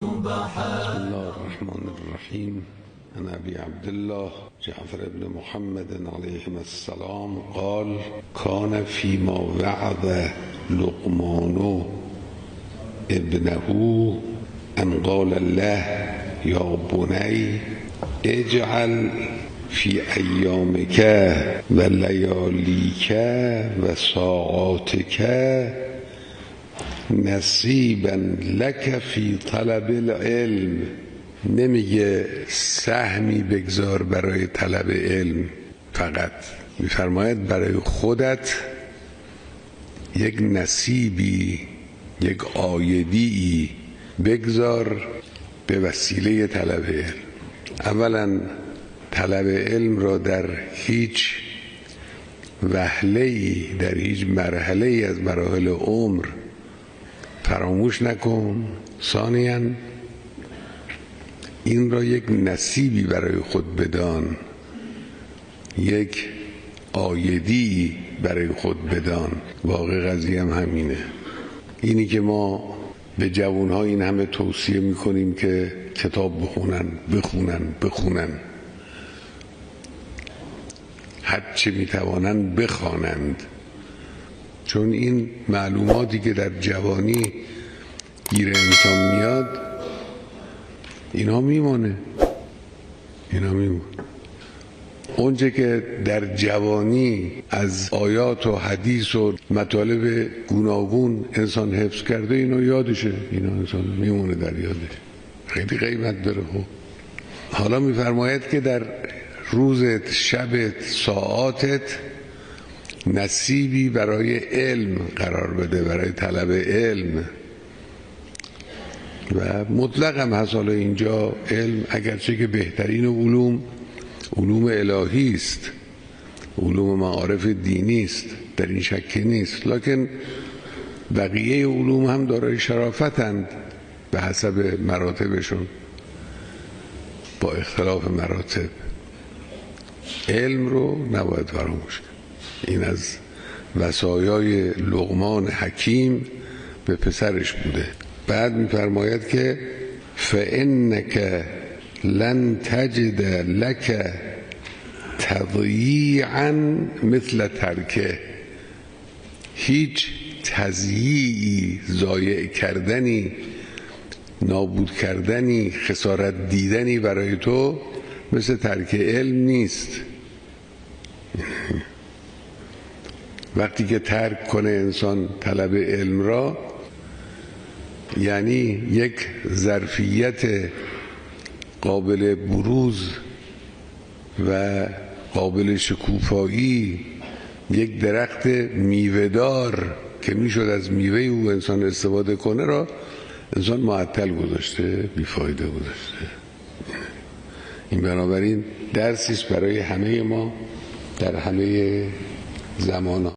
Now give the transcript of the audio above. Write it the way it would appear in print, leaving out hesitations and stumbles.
بسم الله الرحمن الرحیم. عن ابی عبدالله جعفر بن محمد علیهم السلام قال کان فیما وعظ لقمان ابنه ان قال الله یا بنی اجعل فی ایامک و لیالیک و ساعاتک نصیبا لک فی طلب العلم. نمیگه سهمی بگذار برای طلب علم، فقط میفرماید برای خودت یک نصیبی، یک عایدی بگذار به وسیله طلب علم. اولا طلب علم را در هیچ وهله‌ای، در هیچ مرحله‌ای از مراحل عمر فراموش نکن. ثانیاً این را یک نصیبی برای خود بدان، یک عایدی برای خود بدان. واقع قضیه هم همینه. اینی که ما به جوانها این همه توصیه میکنیم که کتاب بخونن، هرچه میتوانند بخوانند، چون این معلوماتی که در جوانی گیر انسان میاد اینا میمونه. اونچه که در جوانی از آیات و حدیث و مطالب گوناگون انسان حفظ کرده اینا یادشه، اینا انسان میمونه در یادش، خیلی قیمت داره. خب حالا میفرماید که در روزت، شبت، ساعاتت نصیبی برای علم قرار بده، برای طلب علم. و مطلق هم هست. حالا اینجا علم اگرچه که بهترین علوم الهی است، علوم معارف دینی است، در این شکی نیست، لکن بقیه علوم هم دارای شرافتند به حسب مراتبشون، با اختلاف مراتب. علم رو نباید فراموش کرد. این از وصایای لقمان حکیم به پسرش بوده. بعد می‌فرماید که فإنک لن تجد لک تضییعا مثل ترکه. هیچ تضییعی، ضایع کردنی، نابود کردنی، خسارت دیدنی برای تو مثل ترک علم نیست. وقتی که ترک کنه انسان طلب علم را، یعنی یک ظرفیت قابل بروز و قابل شکوفایی، یک درخت میوه‌دار که میشد از میوه او انسان استفاده کنه را انسان معطل گذاشته، بیفایده گذاشته. این بنابراین درسی است برای همه ما در همه زمان‌ها.